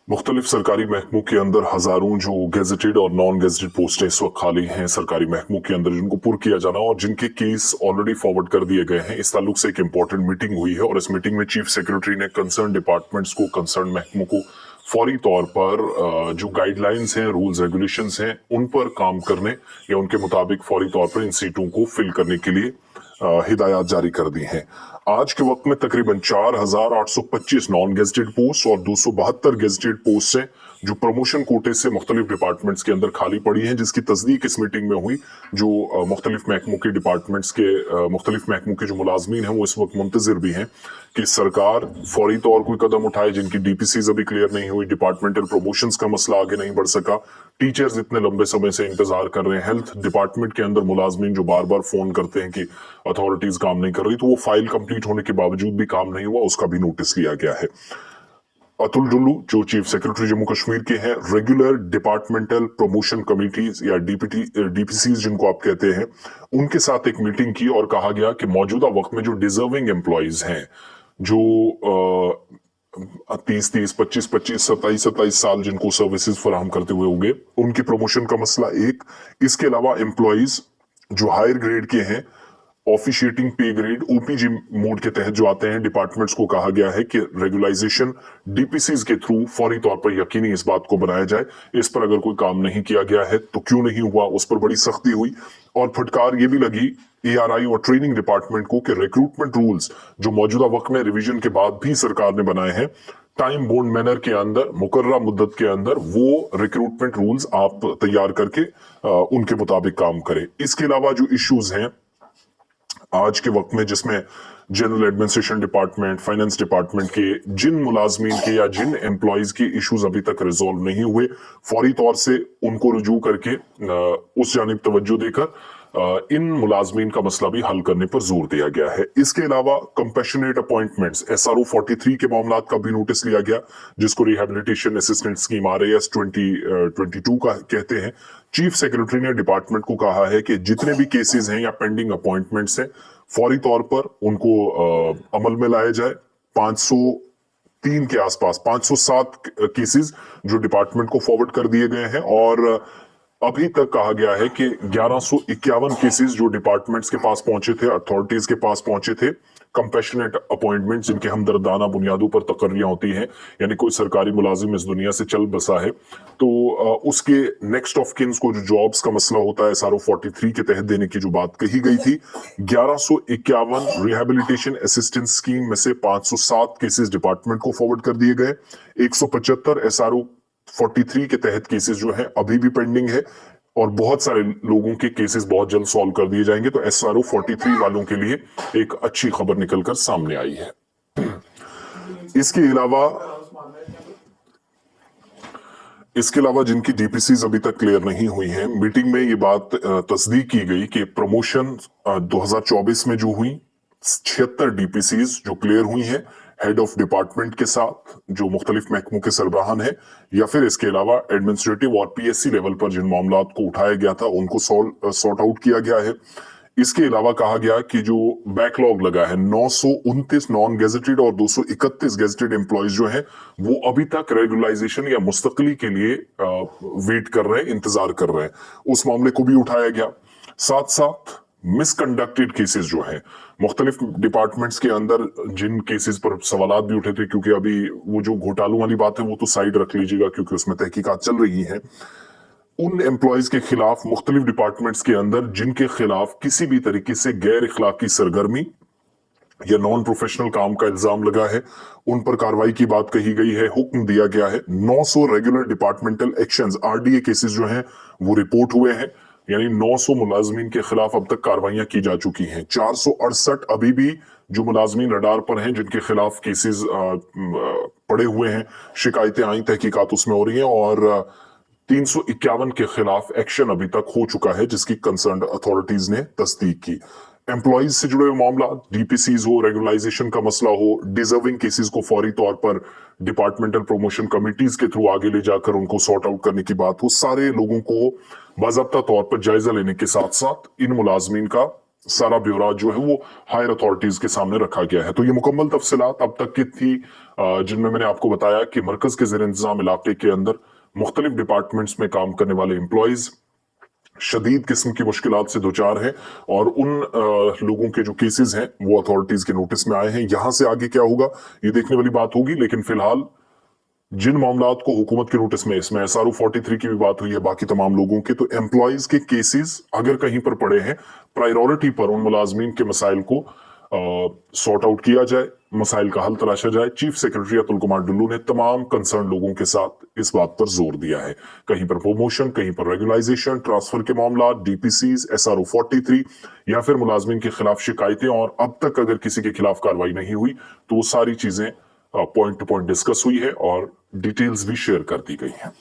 मुख्तलिफ सरकारी महकमों के अंदर हजारों जो गेजेटेड और नॉन गेजेटेड पोस्टें इस वक्त खाली हैं सरकारी महकमों के अंदर, जिनको पुर किया जाना और जिनके केस ऑलरेडी फॉरवर्ड कर दिए गए हैं। इस ताल्लुक से एक इंपॉर्टेंट मीटिंग हुई है और इस मीटिंग में चीफ सेक्रेटरी ने कंसर्न डिपार्टमेंट्स को, कंसर्न महकमों को फौरी तौर पर जो गाइडलाइंस हैं, रूल्स रेगुलेशंस हैं, उन पर काम करने या उनके मुताबिक फौरी तौर पर इन सीटों को फिल करने के लिए हिदायत जारी कर दी हैं। आज के वक्त में तकरीबन 4,825 नॉन गेजेटेड पोस्ट और 272 गेजेटेड पोस्ट हैं जो प्रमोशन कोटे से मुख्तलिफ डिपार्टमेंट्स के अंदर खाली पड़ी हैं, जिसकी तस्दीक इस मीटिंग में हुई। जो मुख्तलिफ महकमों के डिपार्टमेंट्स के मुख्तलिफ महकमों के जो मुलाजमीन हैं वो इस वक्त मुंतजिर भी हैं कि सरकार फौरी तौर कोई कदम उठाए। जिनकी डीपीसीज अभी क्लियर नहीं हुई, डिपार्टमेंटल प्रमोशंस का मसला आगे नहीं बढ़ सका, टीचर्स इतने लंबे समय से इंतजार कर रहे हैं, हेल्थ डिपार्टमेंट के अंदर मुलाजमीन जो बार बार फोन करते हैं कि अथॉरिटीज काम नहीं कर रही, तो वो फाइल कंप्लीट होने के बावजूद भी काम नहीं हुआ, उसका भी नोटिस लिया गया है। अतुल डुल्लू जो चीफ सेक्रेटरी जम्मू कश्मीर के हैं, रेगुलर डिपार्टमेंटल प्रमोशन कमिटीज या डीपीसीज जिनको आप कहते हैं, उनके साथ एक मीटिंग की और कहा गया कि मौजूदा वक्त में जो डिजर्विंग एम्प्लॉयज हैं, जो 30-30, 25-25, 27-27 साल जिनको सर्विसेज फराहम करते हुए होंगे, उनकी प्रमोशन का मसला एक। इसके अलावा एम्प्लॉयज जो हायर ग्रेड के हैं, ऑफिशिएटिंग पे ग्रेड ओपीजी मोड के तहत जो आते हैं, डिपार्टमेंट्स को कहा गया है कि रेगुलाइजेशन डीपीसीज के थ्रू फौरी तौर पर यकीनी इस बात को बनाया जाए। इस पर अगर कोई काम नहीं किया गया है तो क्यों नहीं हुआ, उस पर बड़ी सख्ती हुई। और फटकार ये भी लगी एआरआई और ट्रेनिंग डिपार्टमेंट को कि रिक्रूटमेंट रूल्स जो मौजूदा वक्त में रिवीजन के बाद भी सरकार ने बनाए हैं, टाइम बाउंड मैनर के अंदर, मुकर्ररा मुद्दत के अंदर वो रिक्रूटमेंट रूल्स आप तैयार करके उनके मुताबिक काम करें। इसके अलावा जो इश्यूज हैं आज के वक्त में, जिसमें general administration department, finance department के जिन मुलाजमीन के या जिन एम्प्लॉयज के इश्यूज अभी तक रिजॉल्व नहीं हुए, फौरी तौर से उनको रुजू करके उस जानिब तवज्जो देकर इन मुलाजमीन का मसला भी हल करने पर जोर दिया गया है। इसके अलावा कंपैशनेट अपॉइंटमेंट्स, SRO 43 के मामला का भी नोटिस लिया गया, जिसको रिहेबिलिटेशन असिस्टेंट स्कीम RAS 2022 का कहते हैं। चीफ सेक्रेटरी ने डिपार्टमेंट को कहा है कि जितने भी केसेस हैं या पेंडिंग अपॉइंटमेंट्स हैं, फौरी तौर पर उनको अमल में लाया जाए। 503 के आसपास 507 केसेस जो डिपार्टमेंट को फॉरवर्ड कर दिए गए हैं और अभी तक कहा गया है कि 1151 केसेस जो डिपार्टमेंट्स के पास पहुंचे थे, अथॉरिटीज के पास पहुंचे थे, कंपैशनेट अपॉइंटमेंट जिनके हमदर्दाना बुनियादों पर तकर्रियां होती हैं, यानी कोई सरकारी मुलाजिम इस दुनिया से चल बसा है तो उसके नेक्स्ट ऑफ किन्स को जो जॉब्स का मसला होता है, SRO 43 के तहत देने की जो बात कही गई थी, 1151 रिहेबिलिटेशन असिस्टेंस स्कीम में से 507 केसेस डिपार्टमेंट को फॉरवर्ड कर दिए गए। 175 SRO 43 के तहत केसेस जो हैं अभी भी पेंडिंग है और बहुत सारे लोगों के केसेस बहुत जल्द सॉल्व कर दिए जाएंगे। तो SRO 43 वालों के लिए एक अच्छी खबर निकलकर सामने आई है। इसके अलावा जिनकी डीपीसीज अभी तक क्लियर नहीं हुई हैं, मीटिंग में ये बात तस्दीक की गई कि प्रमोशन 2024 में जो हुई 76 डीपीसीज जो क्लियर हुई हैं हेड ऑफ डिपार्टमेंट के साथ, जो मुख्तलिफ महकमों के सरबराहान है, या फिर इसके अलावा एडमिनिस्ट्रेटिव और PSC लेवल पर जिन मामला को उठाया गया था उनको सॉर्ट आउट किया गया है। इसके अलावा कहा गया कि जो बैकलॉग लगा है, 929 नॉन गेजेटेड और 231 गेजेटेड एम्प्लॉयज जो हैं वो अभी तक रेगुलाइजेशन या मुस्तकली के लिए वेट कर रहे हैं, इंतजार कर रहे हैं, उस मामले को भी उठाया गया। साथ साथ मिसकंडक्टेड केसेस जो हैं मुख्तलिफ डिपार्टमेंट्स के अंदर, जिन केसेस पर सवालात भी उठे थे, क्योंकि अभी वो जो घोटालों वाली बात है वो तो साइड रख लीजिएगा क्योंकि उसमें तहकीकात चल रही है, उन एम्प्लॉयज के खिलाफ मुख्तलिफ डिपार्टमेंट्स के अंदर जिनके खिलाफ किसी भी तरीके से गैर इखलाकी सरगर्मी या नॉन प्रोफेशनल काम का इल्जाम लगा है, उन पर कार्रवाई की बात कही गई है, हुक्म दिया गया है। 900 regular departmental actions RDA cases जो हैं वो रिपोर्ट हुए हैं, यानी 900 मुलाजमीन के खिलाफ अब तक कार्रवाइयां की जा चुकी हैं। 468 अभी भी जो मुलाजमीन रडार पर हैं, जिनके खिलाफ केसेस पड़े हुए हैं, शिकायतें आई, तहकीकात उसमें हो रही हैं, और 351 के खिलाफ एक्शन अभी तक हो चुका है जिसकी कंसर्न अथॉरिटीज ने तस्दीक की। एम्प्लॉयज से जुड़े हुए मामला, डीपीसीज हो, रेगुलाइजेशन का मसला हो, डिजर्विंग केसेस को फौरी तौर पर डिपार्टमेंटल प्रमोशन कमिटीज के थ्रू आगे ले जाकर उनको सॉर्ट आउट करने की बात हो, सारे लोगों को बाज़ाब्ता तौर पर जायजा लेने के साथ साथ इन मुलाजमीन का सारा ब्यौरा जो है वो हायर अथॉरिटीज के सामने रखा गया है। तो ये मुकम्मल तफसीलात अब तक की थी, जिनमें मैंने आपको बताया कि मरकज के ज़ेर इंतजाम इलाके के अंदर मुख्तलिफ डिपार्टमेंट्स में काम करने वाले एम्प्लॉयज शदीद किस्म की मुश्किलात से दोचार हैं, और उन लोगों के जो केसेस हैं वो अथॉरिटीज के नोटिस में आए हैं। यहां से आगे क्या होगा ये देखने वाली बात होगी, लेकिन फिलहाल जिन मामलात को हुकूमत के नोटिस में, इसमें SRO 43 की भी बात हुई है, बाकी तमाम लोगों के, तो एम्प्लॉयज के केसेस अगर कहीं पर पड़े हैं, प्रायोरिटी पर उन मुलाजमीन के मसाइल को सॉर्ट आउट किया जाए, मसाइल का हल तलाशा जाए। चीफ सेक्रेटरी अतुल कुमार डुल्लू ने तमाम कंसर्न लोगों के साथ इस बात पर जोर दिया है। कहीं पर प्रमोशन, कहीं पर रेगुलाइजेशन, ट्रांसफर के मामला, DPCs, SRO 43 या फिर मुलाजमीन के खिलाफ शिकायतें, और अब तक अगर किसी के खिलाफ कार्रवाई नहीं हुई तो वो सारी चीजें पॉइंट टू पॉइंट डिस्कस हुई है और डिटेल्स भी शेयर कर दी गई हैं।